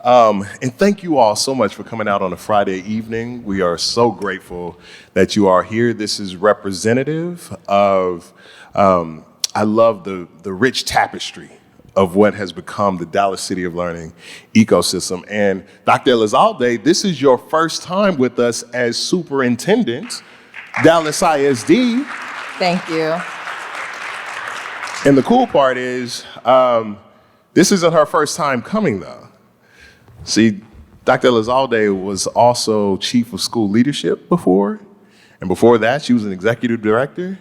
And thank you all so much for coming out on a Friday evening. We are so grateful that you are here. This is representative of, I love the rich tapestry of what has become the Dallas City of Learning ecosystem. And Dr. Elizalde, this is your first time with us as Superintendent, Dallas ISD. Thank you. And the cool part is, this isn't her first time coming though. See, Dr. Elizalde was also chief of school leadership before, and before that, she was an executive director.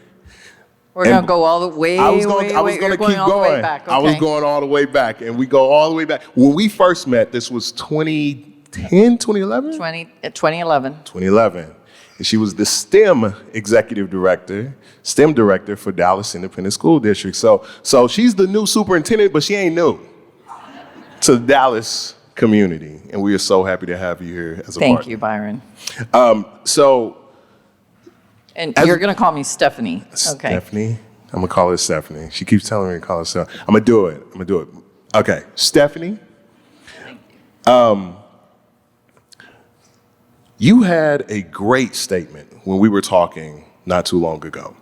We're going to go all the way, I was going to keep going. Back. Okay. I was going all the way back, and we go all the way back. When we first met, this was 2010, 2011? 2011. 2011. And she was the STEM executive director, STEM director for Dallas Independent School District. So she's the new superintendent, but she ain't new to the Dallas community. And we are so happy to have you here as a partner. Thank you, Byron. And you're going to call me Stephanie. Okay. Stephanie? I'm going to call her Stephanie. She keeps telling me to call her Stephanie. I'm going to do it. Okay. Stephanie. Thank you. You had a great statement when we were talking not too long ago.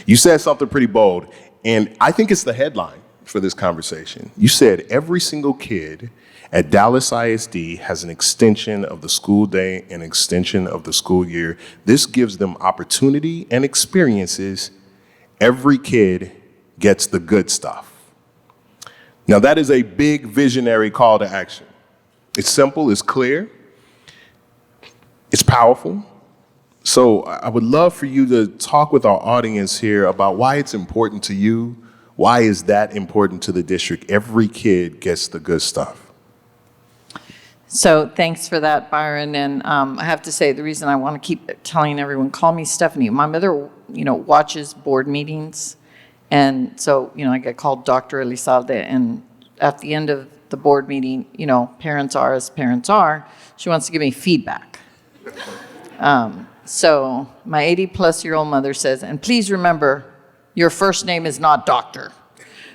You said something pretty bold, and I think it's the headline for this conversation. You said every single kid at Dallas ISD has an extension of the school day, an extension of the school year. This gives them opportunity and experiences. Every kid gets the good stuff. Now that is a big visionary call to action. It's simple, it's clear, it's powerful. So I would love for you to talk with our audience here about why it's important to you. Why is that important to the district? Every kid gets the good stuff. So thanks for that, Byron. And I have to say, the reason I want to keep telling everyone, call me Stephanie. My mother, watches board meetings. And so, I get called Dr. Elizalde. And at the end of the board meeting, parents are as parents are. She wants to give me feedback. So my 80-plus-year-old mother says, and please remember, your first name is not doctor.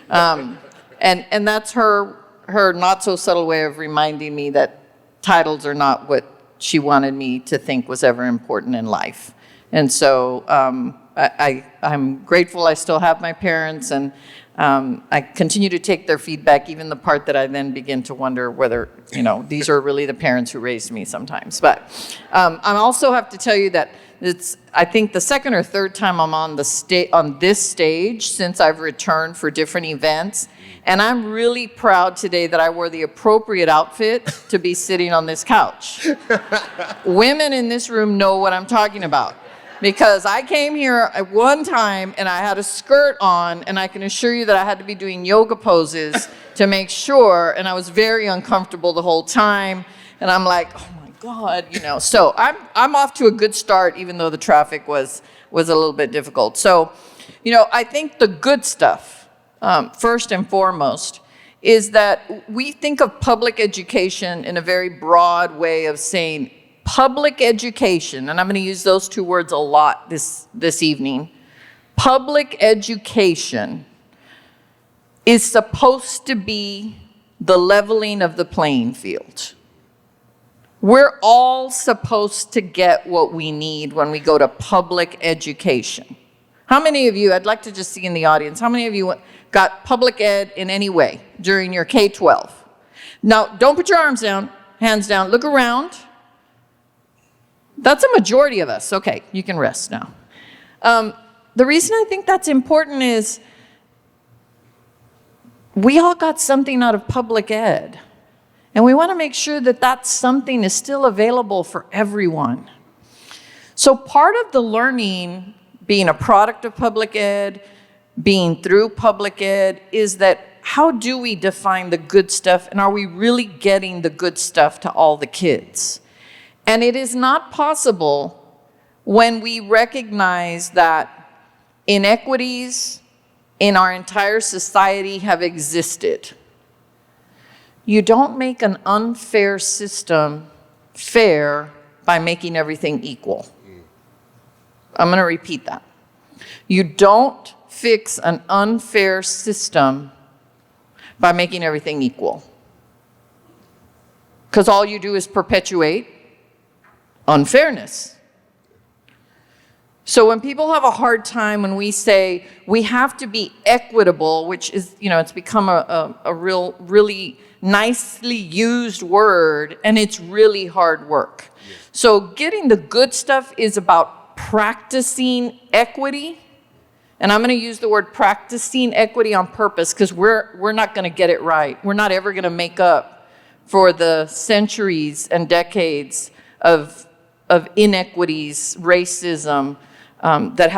And that's her not-so-subtle way of reminding me that titles are not what she wanted me to think was ever important in life. And so I'm grateful I still have my parents, and I continue to take their feedback, even the part that I then begin to wonder whether, these are really the parents who raised me sometimes. But I also have to tell you that it's, I think, the second or third time I'm on this stage since I've returned for different events. And I'm really proud today that I wore the appropriate outfit to be sitting on this couch. Women in this room know what I'm talking about. Because I came here at one time and I had a skirt on, and I can assure you that I had to be doing yoga poses to make sure, and I was very uncomfortable the whole time. And I'm like, oh my God, So I'm off to a good start, even though the traffic was a little bit difficult. So, I think the good stuff, first and foremost, is that we think of public education in a very broad way of saying public education, and I'm going to use those two words a lot this evening. Public education is supposed to be the leveling of the playing field. We're all supposed to get what we need when we go to public education. How many of you, I'd like to just see in the audience, how many of you got public ed in any way during your K-12? Now, don't put your arms down, hands down, look around. That's a majority of us. Okay, you can rest now. The reason I think that's important is we all got something out of public ed. And we want to make sure that that something is still available for everyone. So part of the learning, being a product of public ed, being through public ed, is that how do we define the good stuff, and are we really getting the good stuff to all the kids? And it is not possible when we recognize that inequities in our entire society have existed. You don't make an unfair system fair by making everything equal. I'm going to repeat that. You don't fix an unfair system by making everything equal. because all you do is perpetuate unfairness. So when people have a hard time when we say we have to be equitable, which is, it's become a really nicely used word, and it's really hard work. Yeah. So getting the good stuff is about practicing equity. And I'm going to use the word practicing equity on purpose because we're not going to get it right. We're not ever going to make up for the centuries and decades of inequities, racism, that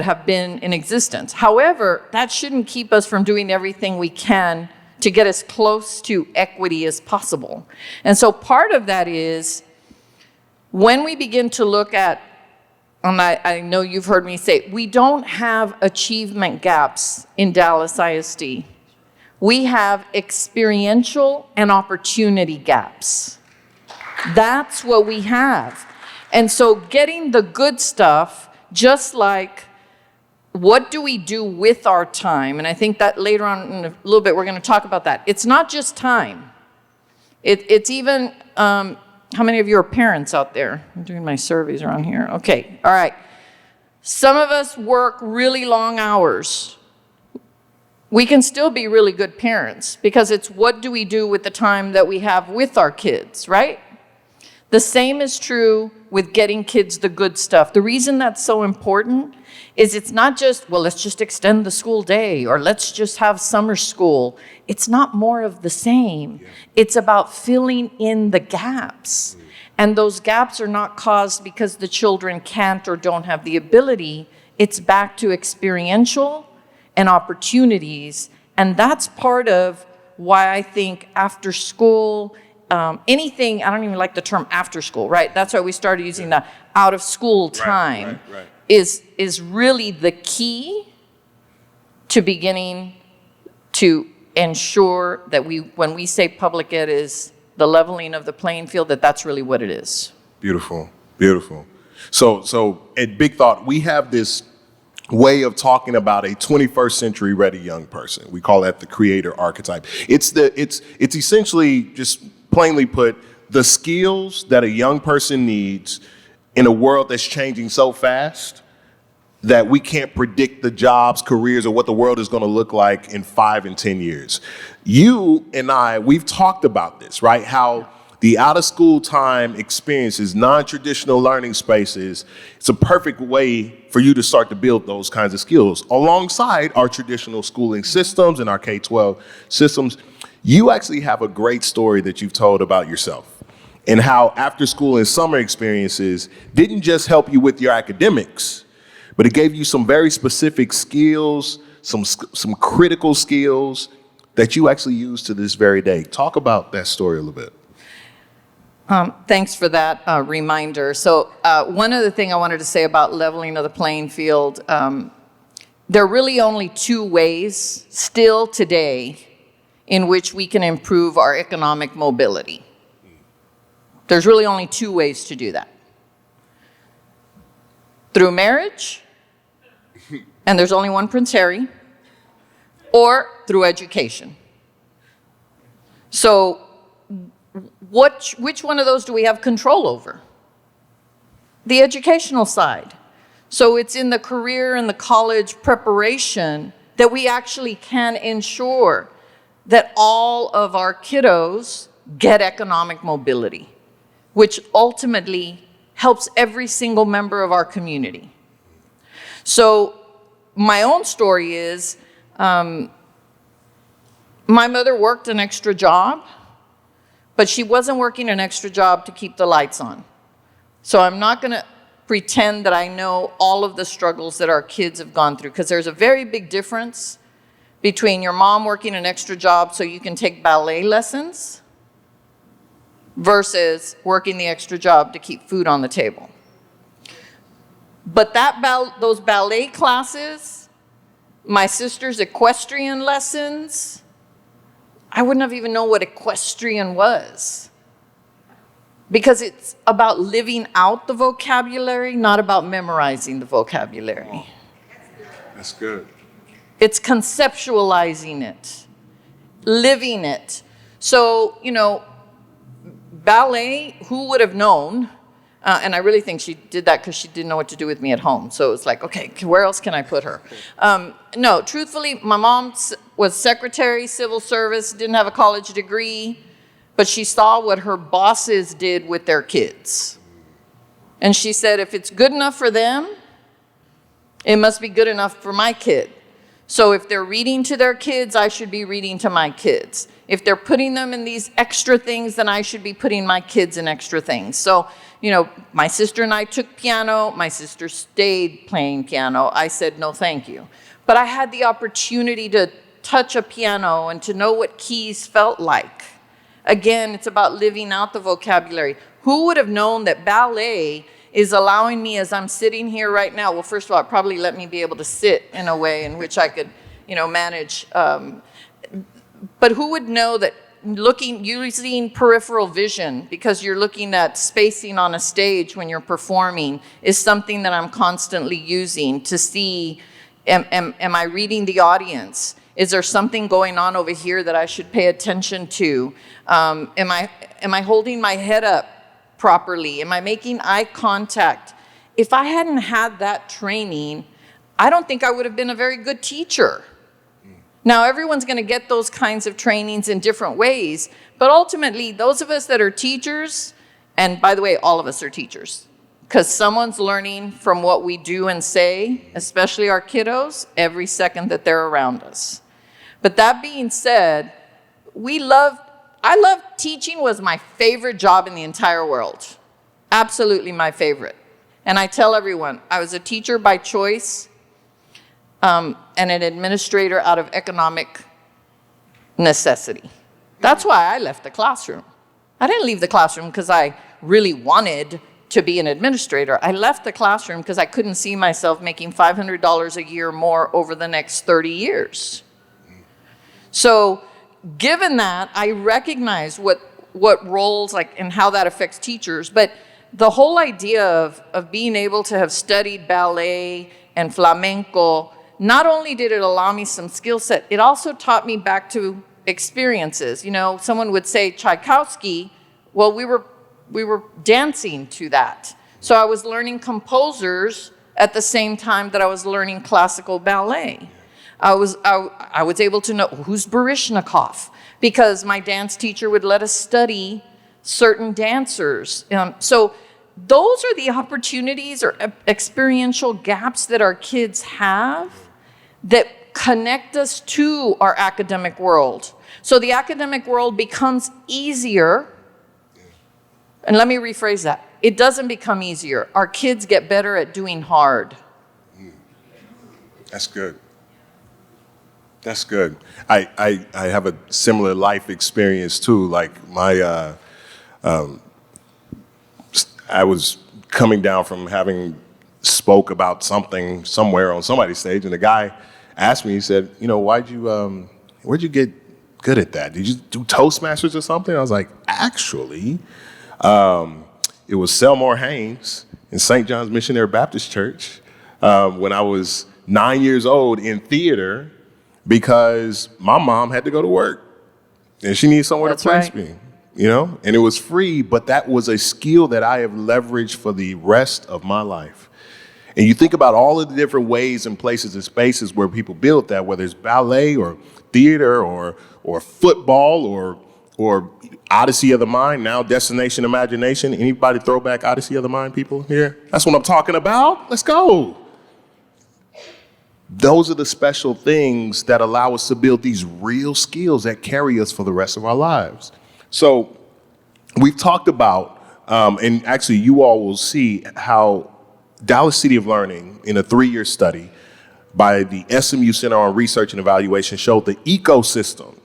have been in existence. However, that shouldn't keep us from doing everything we can to get as close to equity as possible. And so part of that is when we begin to look at, and I know you've heard me say, we don't have achievement gaps in Dallas ISD. We have experiential and opportunity gaps. That's what we have. And so getting the good stuff, just like what do we do with our time? And I think that later on in a little bit, we're going to talk about that. It's not just time. It's even, how many of you are parents out there? I'm doing my surveys around here. Okay, all right. Some of us work really long hours. We can still be really good parents because it's what do we do with the time that we have with our kids, right? The same is true with getting kids the good stuff. The reason that's so important is it's not just, well, let's just extend the school day or let's just have summer school. It's not more of the same. Yeah. It's about filling in the gaps. And those gaps are not caused because the children can't or don't have the ability. It's back to experiential and opportunities. And that's part of why I think after school, anything, I don't even like the term after school, right? That's why we started using the out of school time. Right. Is really the key to beginning to ensure that when we say public ed is the leveling of the playing field, that's really what it is. Beautiful, beautiful. So at Big Thought, we have this way of talking about a 21st century ready young person. We call that the creator archetype. It's essentially, just plainly put, the skills that a young person needs in a world that's changing so fast that we can't predict the jobs, careers, or what the world is going to look like in 5 and 10 years. You and I, we've talked about this, right? How the out-of-school time experiences, non-traditional learning spaces, it's a perfect way for you to start to build those kinds of skills alongside our traditional schooling systems and our K-12 systems. You actually have a great story that you've told about yourself and how after-school and summer experiences didn't just help you with your academics, but it gave you some very specific skills, some critical skills that you actually use to this very day. Talk about that story a little bit. Thanks for that reminder. So one other thing I wanted to say about leveling of the playing field, there are really only 2 ways still today in which we can improve our economic mobility. There's really only 2 ways to do that. Through marriage, and there's only one Prince Harry, or through education. So which one of those do we have control over? The educational side. So it's in the career and the college preparation that we actually can ensure that all of our kiddos get economic mobility, which ultimately helps every single member of our community. So my own story is, my mother worked an extra job, but she wasn't working an extra job to keep the lights on. So I'm not gonna pretend that I know all of the struggles that our kids have gone through, because there's a very big difference between your mom working an extra job so you can take ballet lessons versus working the extra job to keep food on the table. But those ballet classes, my sister's equestrian lessons, I wouldn't have even known what equestrian was. Because it's about living out the vocabulary, not about memorizing the vocabulary. That's good. It's conceptualizing it, living it. So, ballet, who would have known? And I really think she did that because she didn't know what to do with me at home. So it's like, okay, where else can I put her? No, truthfully, my mom was secretary, civil service, didn't have a college degree, but she saw what her bosses did with their kids. And she said, if it's good enough for them, it must be good enough for my kid. So if they're reading to their kids, I should be reading to my kids. If they're putting them in these extra things, then I should be putting my kids in extra things. So, my sister and I took piano. My sister stayed playing piano. I said, no, thank you. But I had the opportunity to touch a piano and to know what keys felt like. Again, it's about living out the vocabulary. Who would have known that ballet is allowing me, as I'm sitting here right now, well, first of all, it probably let me be able to sit in a way in which I could, manage. But who would know that using peripheral vision, because you're looking at spacing on a stage when you're performing, is something that I'm constantly using to see, am I reading the audience? Is there something going on over here that I should pay attention to? Am I holding my head up properly? Am I making eye contact? If I hadn't had that training, I don't think I would have been a very good teacher. Now, everyone's going to get those kinds of trainings in different ways, but ultimately, those of us that are teachers, and by the way, all of us are teachers, because someone's learning from what we do and say, especially our kiddos, every second that they're around us. But that being said, I love teaching. Was my favorite job in the entire world. Absolutely my favorite. And I tell everyone, I was a teacher by choice, and an administrator out of economic necessity. That's why I left the classroom. I didn't leave the classroom because I really wanted to be an administrator. I left the classroom because I couldn't see myself making $500 a year more over the next 30 years. So given that, I recognize what roles and how that affects teachers, but the whole idea of being able to have studied ballet and flamenco, not only did it allow me some skill set, it also taught me back to experiences. Someone would say Tchaikovsky, well, we were dancing to that. So I was learning composers at the same time that I was learning classical ballet. I was able to know who's Baryshnikov, because my dance teacher would let us study certain dancers. So those are the opportunities or experiential gaps that our kids have that connect us to our academic world. So the academic world becomes easier. And let me rephrase that. It doesn't become easier. Our kids get better at doing hard. That's good. That's good. I have a similar life experience too. Like I was coming down from having spoke about something somewhere on somebody's stage, and the guy asked me, he said, where'd you get good at that? Did you do Toastmasters or something? I was like, actually, it was Selmore Haynes in St. John's Missionary Baptist Church when I was 9 years old in theater, because my mom had to go to work and she needed somewhere to place me, and it was free, but that was a skill that I have leveraged for the rest of my life. And you think about all of the different ways and places and spaces where people build that, whether it's ballet or theater or football or Odyssey of the Mind, now Destination Imagination. Anybody throw back Odyssey of the Mind, people here? That's what I'm talking about. Let's go. Those are the special things that allow us to build these real skills that carry us for the rest of our lives. So we've talked about, and actually you all will see how Dallas City of Learning, in a 3-year study by the SMU Center on Research and Evaluation, showed the ecosystem,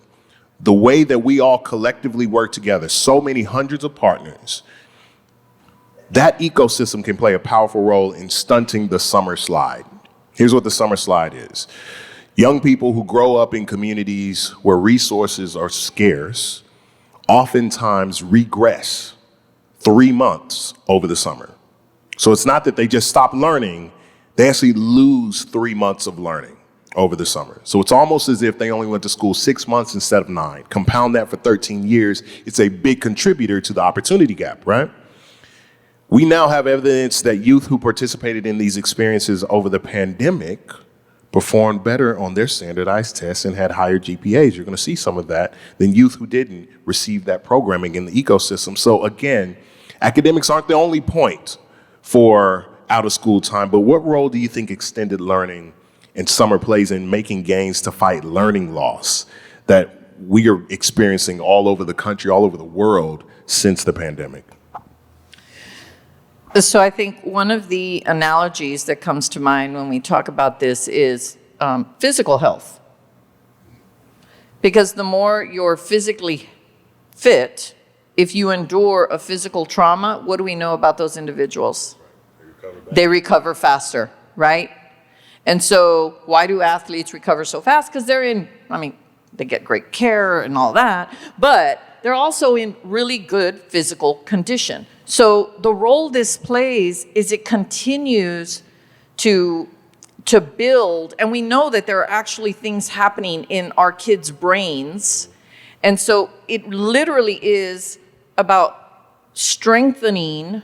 the way that we all collectively work together, so many hundreds of partners, that ecosystem can play a powerful role in stunting the summer slide. Here's what the summer slide is. Young people who grow up in communities where resources are scarce oftentimes regress 3 months over the summer. So it's not that they just stop learning, they actually lose 3 months of learning over the summer. So it's almost as if they only went to school 6 months instead of 9. Compound that for 13 years, it's a big contributor to the opportunity gap, right? We now have evidence that youth who participated in these experiences over the pandemic performed better on their standardized tests and had higher GPAs. You're going to see some of that than youth who didn't receive that programming in the ecosystem. So again, academics aren't the only point for out of school time, but what role do you think extended learning and summer plays in making gains to fight learning loss that we are experiencing all over the country, all over the world since the pandemic? So I think one of the analogies that comes to mind when we talk about this is physical health. Because the more you're physically fit, if you endure a physical trauma, what do we know about those individuals? They recover faster, right? And so why do athletes recover so fast? Because they get great care and all that, but they're also in really good physical condition. So the role this plays is it continues to build, and we know that there are actually things happening in our kids' brains. And so it literally is about strengthening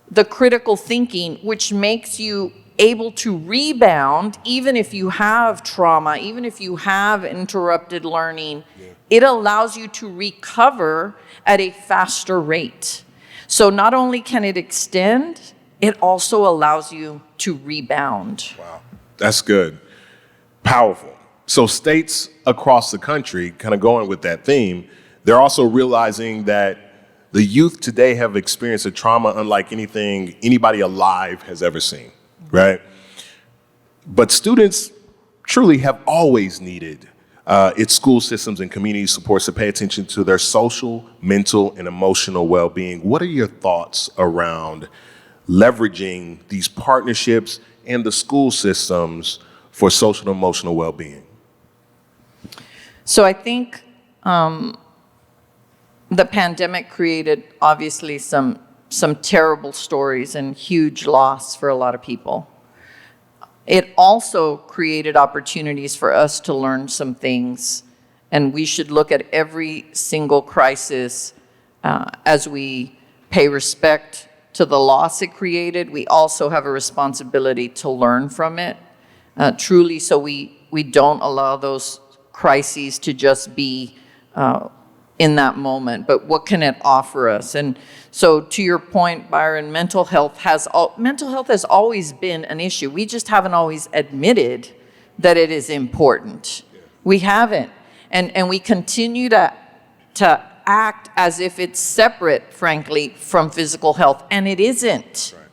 the critical thinking, which makes you able to rebound even if you have trauma, even if you have interrupted learning. It allows you to recover at a faster rate. So not only can it extend, it also allows you to rebound. Wow, that's good. Powerful. So states across the country, kind of going with that theme, they're also realizing that the youth today have experienced a trauma unlike anything anybody alive has ever seen, right? But students truly have always needed its school systems and community supports to pay attention to their social, mental, and emotional well-being. What are your thoughts around leveraging these partnerships and the school systems for social and emotional well-being? So I think the pandemic created obviously some terrible stories and huge loss for a lot of people. It also created opportunities for us to learn some things, and we should look at every single crisis as we pay respect to the loss it created. We also have a responsibility to learn from it, truly, so we don't allow those crises to just be in that moment, but what can it offer us? And so to your point, Byron, mental health has always been an issue. We just haven't always admitted that it is important. We haven't. And we continue to act as if it's separate, frankly, from physical health, and it isn't. Right.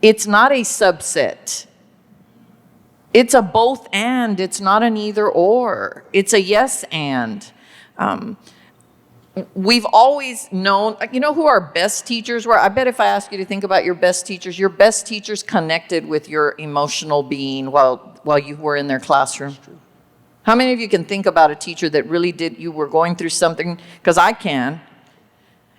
It's not a subset. It's a both and, it's not an either or. It's a yes and. We've always known, you know who our best teachers were? I bet if I ask you to think about your best teachers connected with your emotional being while you were in their classroom. How many of you can think about a teacher that really you were going through something? Because I can.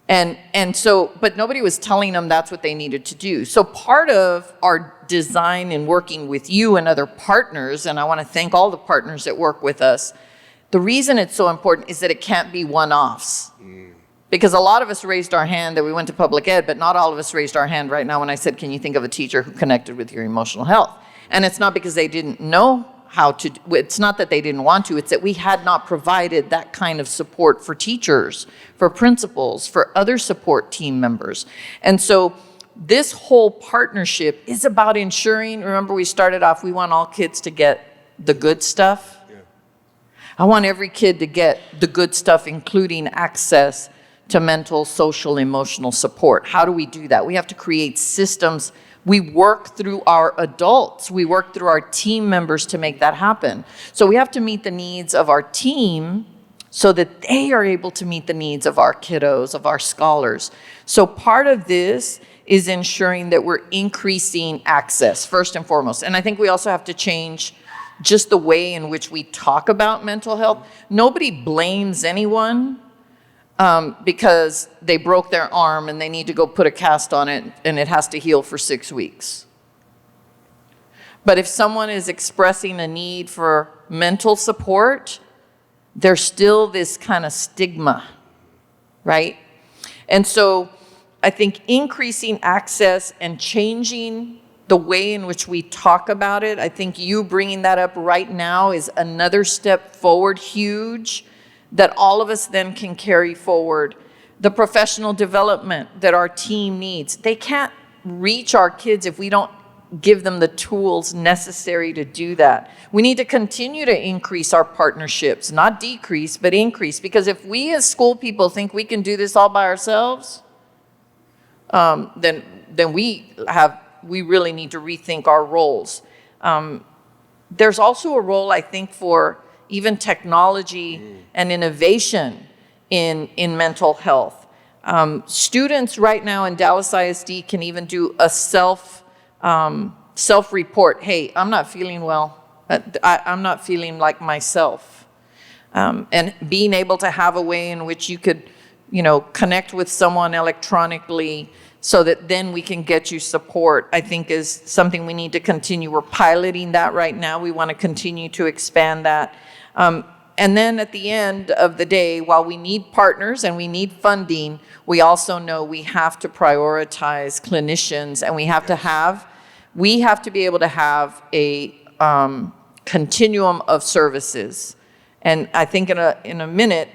And so, but nobody was telling them that's what they needed to do. So part of our design in working with you and other partners, and I want to thank all the partners that work with us, the reason it's so important is that it can't be one-offs. Because a lot of us raised our hand that we went to public ed, but not all of us raised our hand right now when I said, can you think of a teacher who connected with your emotional health? And it's not because they didn't know how to, it's not that they didn't want to, it's that we had not provided that kind of support for teachers, for principals, for other support team members. And so this whole partnership is about ensuring, remember we started off, we want all kids to get the good stuff. I want every kid to get the good stuff, including access to mental, social, emotional support. How do we do that? We have to create systems. We work through our adults. We work through our team members to make that happen. So we have to meet the needs of our team so that they are able to meet the needs of our kiddos, of our scholars. So part of this is ensuring that we're increasing access, first and foremost. And I think we also have to change just the way in which we talk about mental health. Nobody blames anyone because they broke their arm and they need to go put a cast on it and it has to heal for 6 weeks. But if someone is expressing a need for mental support, there's still this kind of stigma, right? And so I think increasing access and changing the way in which we talk about it, I think you bringing that up right now is another step forward, huge, that all of us then can carry forward. The professional development that our team needs. They can't reach our kids if we don't give them the tools necessary to do that. We need to continue to increase our partnerships, not decrease, but increase. Because if we as school people think we can do this all by ourselves, then we really need to rethink our roles. There's also a role, I think, for even technology and innovation in mental health. Students right now in Dallas ISD can even do a self-report. Hey, I'm not feeling well. I'm not feeling like myself. And being able to have a way in which you could, connect with someone electronically so that then we can get you support, I think is something we need to continue. We're piloting that right now. We want to continue to expand that. And then at the end of the day, while we need partners and we need funding, we also know we have to prioritize clinicians, and we have to be able to have a continuum of services. And I think in a minute,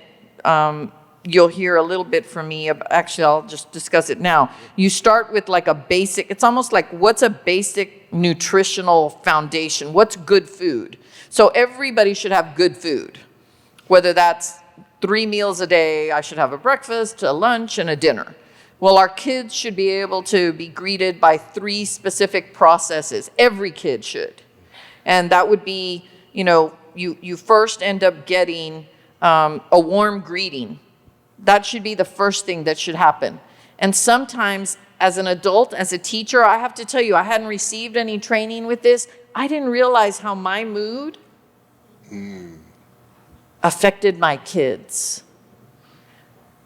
you'll hear a little bit from me. Actually, I'll just discuss it now. You start with like a basic, it's almost like what's a basic nutritional foundation? What's good food? So everybody should have good food, whether that's 3 meals a day. I should have a breakfast, a lunch, and a dinner. Well, our kids should be able to be greeted by 3 specific processes. Every kid should. And that would be, you first end up getting a warm greeting. That should be the first thing that should happen. And sometimes as an adult, as a teacher, I have to tell you, I hadn't received any training with this. I didn't realize how my mood affected my kids.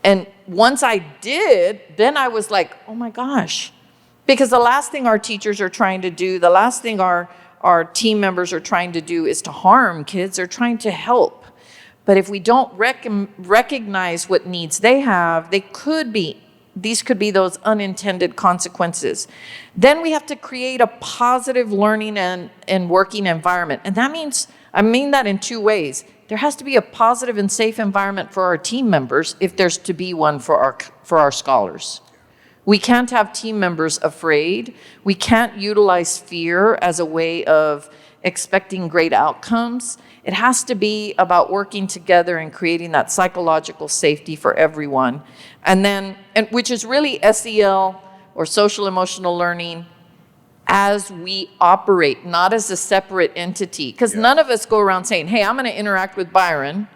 And once I did, then I was like, oh my gosh. Because the last thing our teachers are trying to do, the last thing our team members are trying to do is to harm kids. They're trying to help. But if we don't recognize what needs they have, these could be those unintended consequences. Then we have to create a positive learning and working environment. And that means, I mean that in 2 ways. There has to be a positive and safe environment for our team members if there's to be one for our scholars. We can't have team members afraid. We can't utilize fear as a way of expecting great outcomes. It has to be about working together and creating that psychological safety for everyone. And which is really SEL or social emotional learning as we operate, not as a separate entity. Because none of us go around saying, hey, I'm going to interact with Byron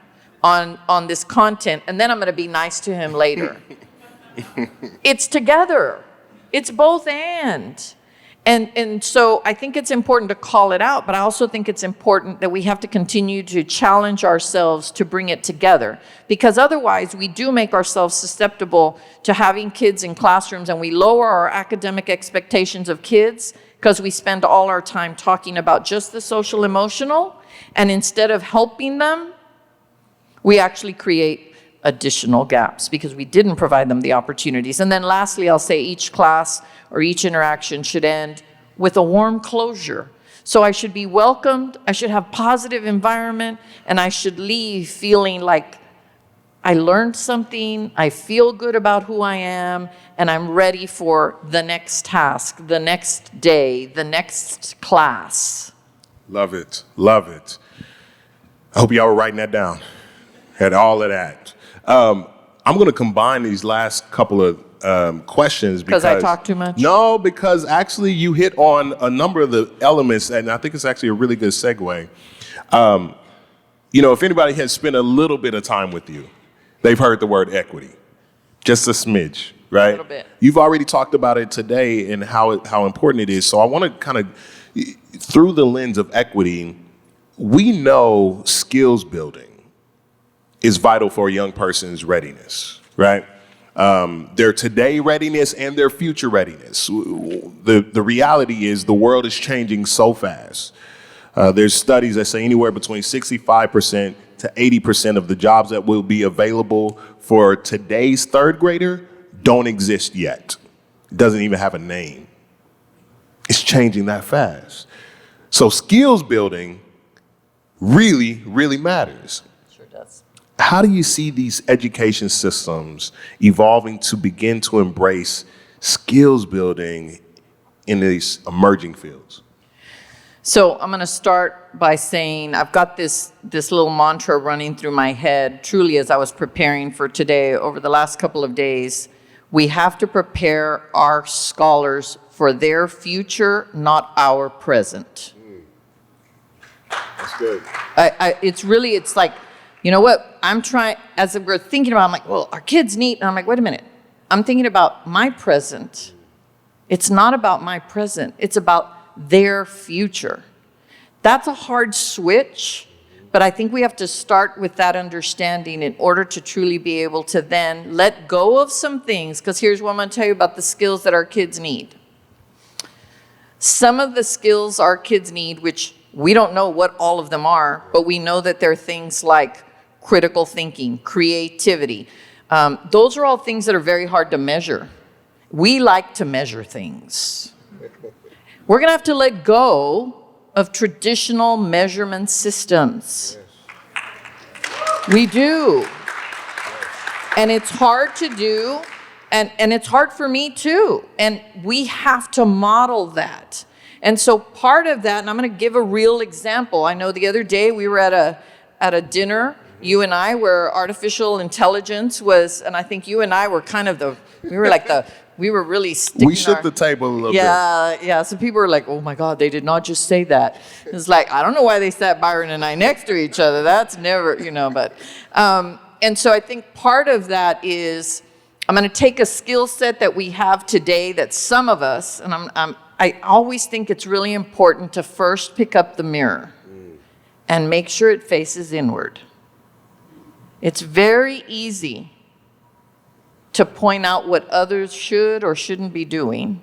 on this content, and then I'm going to be nice to him later. It's together. It's both and. And so I think it's important to call it out, but I also think it's important that we have to continue to challenge ourselves to bring it together. Because otherwise, we do make ourselves susceptible to having kids in classrooms, and we lower our academic expectations of kids because we spend all our time talking about just the social emotional, and instead of helping them, we actually create additional gaps because we didn't provide them the opportunities. And then lastly, I'll say each class or each interaction should end with a warm closure. So I should be welcomed, I should have positive environment, and I should leave feeling like I learned something, I feel good about who I am, and I'm ready for the next task, the next day, the next class. Love it, love it. I hope y'all were writing that down. Had all of that. I'm going to combine these last couple of questions because I talk too much? No, because actually you hit on a number of the elements, and I think it's actually a really good segue. If anybody has spent a little bit of time with you, they've heard the word equity, just a smidge, right? A little bit. You've already talked about it today and how important it is. So I want to kind of, through the lens of equity, we know skills building is vital for a young person's readiness, right? their today readiness and their future readiness. The reality is the world is changing so fast. There's studies that say anywhere between 65% to 80% of the jobs that will be available for today's third grader don't exist yet. It doesn't even have a name. It's changing that fast. So skills building really, really matters. Sure does. How do you see these education systems evolving to begin to embrace skills building in these emerging fields? So I'm going to start by saying I've got this little mantra running through my head, truly, as I was preparing for today over the last couple of days. We have to prepare our scholars for their future, not our present. That's good. It's like, you know what, as we're thinking about, I'm like, well, our kids need, and I'm like, wait a minute. I'm thinking about my present. It's not about my present. It's about their future. That's a hard switch, but I think we have to start with that understanding in order to truly be able to then let go of some things, because here's what I'm going to tell you about the skills that our kids need. Some of the skills our kids need, which we don't know what all of them are, but we know that they're things like critical thinking, creativity. Those are all things that are very hard to measure. We like to measure things. We're going to have to let go of traditional measurement systems. We do. And it's hard to do, and it's hard for me too. And we have to model that. And so part of that, and I'm going to give a real example. I know the other day we were at a dinner, you and I, where artificial intelligence was, and I think you and I were kind of we were really sticking We shook the table a little bit. Yeah. So people were like, oh my God, they did not just say that. It's like, I don't know why they sat Byron and I next to each other. That's never, but. And so I think part of that is, I'm going to take a skill set that we have today that some of us, and I always think it's really important to first pick up the mirror and make sure it faces inward. It's very easy to point out what others should or shouldn't be doing.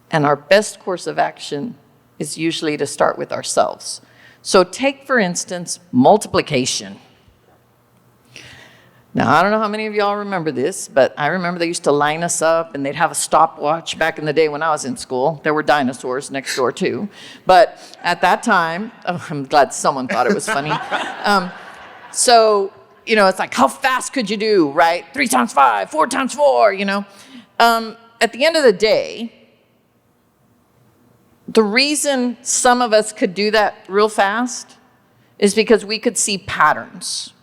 And our best course of action is usually to start with ourselves. So take, for instance, multiplication. Now, I don't know how many of y'all remember this, but I remember they used to line us up and they'd have a stopwatch back in the day when I was in school. There were dinosaurs next door too. But at that time, I'm glad someone thought it was funny. So, it's like, how fast could you do, right? 3 times 5, 4 times 4, At the end of the day, the reason some of us could do that real fast is because we could see patterns.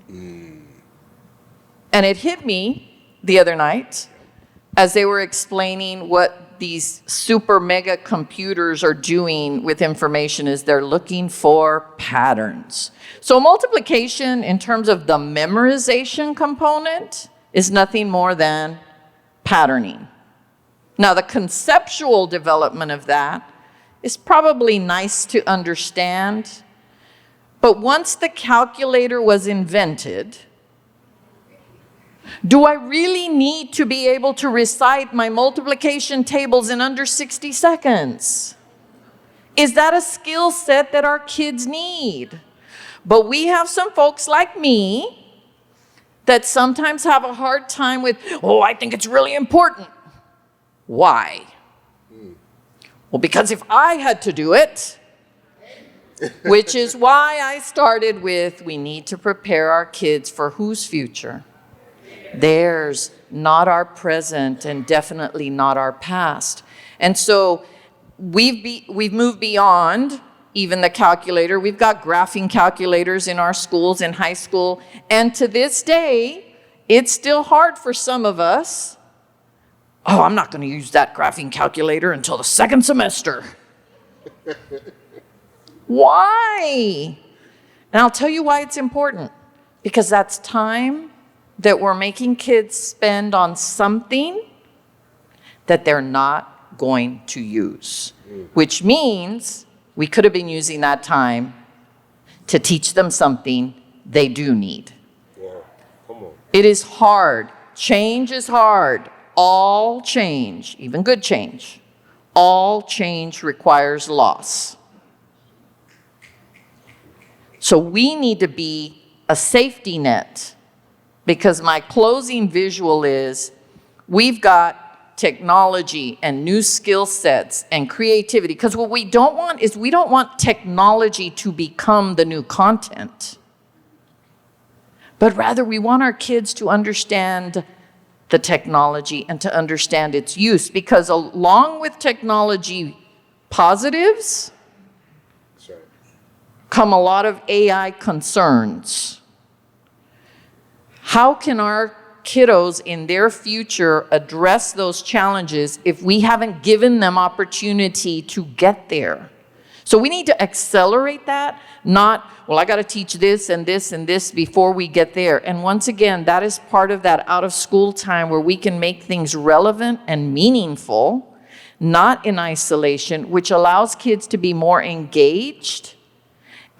And it hit me the other night as they were explaining what these super mega computers are doing with information is they're looking for patterns. So multiplication in terms of the memorization component is nothing more than patterning. Now the conceptual development of that is probably nice to understand, but once the calculator was invented, do I really need to be able to recite my multiplication tables in under 60 seconds? Is that a skill set that our kids need? But we have some folks like me that sometimes have a hard time with, I think it's really important. Why? Well, because if I had to do it, which is why I started with, we need to prepare our kids for whose future? Theirs, not our present, and definitely not our past. And so we've moved beyond even the calculator. We've got graphing calculators in our schools, in high school. And to this day, it's still hard for some of us. I'm not going to use that graphing calculator until the second semester. Why? And I'll tell you why it's important. Because that's time that we're making kids spend on something that they're not going to use, which means we could have been using that time to teach them something they do need. Yeah, come on. It is hard. Change is hard. All change, even good change, all change requires loss. So we need to be a safety net, because my closing visual is we've got technology and new skill sets and creativity, because what we don't want is we don't want technology to become the new content, but rather we want our kids to understand the technology and to understand its use, because along with technology positives come a lot of AI concerns. How can our kiddos in their future address those challenges if we haven't given them opportunity to get there? So we need to accelerate that, not, well, I got to teach this and this and this before we get there. And once again, that is part of that out of school time where we can make things relevant and meaningful, not in isolation, which allows kids to be more engaged.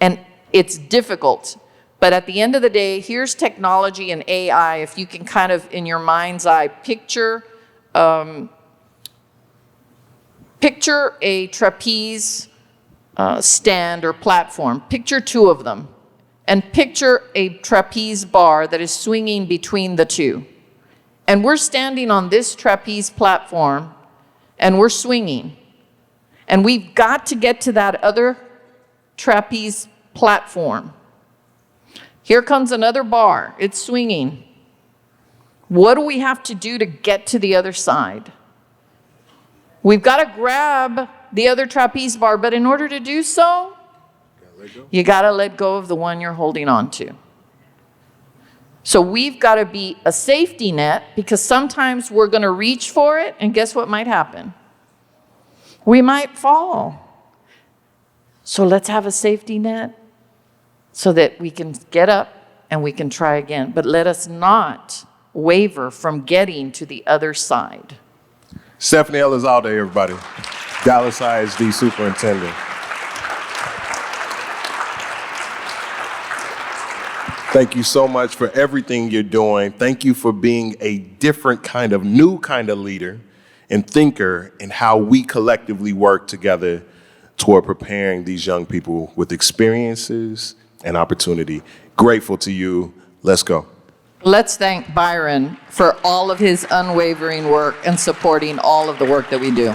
And it's difficult. But at the end of the day, here's technology and AI. If you can kind of, in your mind's eye, picture a trapeze stand or platform. Picture two of them. And picture a trapeze bar that is swinging between the two. And we're standing on this trapeze platform, and we're swinging. And we've got to get to that other trapeze platform. Here comes another bar. It's swinging. What do we have to do to get to the other side? We've got to grab the other trapeze bar, but in order to do so, you got to let go of the one you're holding on to. So we've got to be a safety net, because sometimes we're going to reach for it, and guess what might happen? We might fall. So let's have a safety net so that we can get up and we can try again. But let us not waver from getting to the other side. Stephanie Elizalde, everybody. Dallas ISD Superintendent. Thank you so much for everything you're doing. Thank you for being a different kind of, new kind of leader and thinker in how we collectively work together toward preparing these young people with experiences and opportunity. Grateful to you. Let's go. Let's thank Byron for all of his unwavering work and supporting all of the work that we do.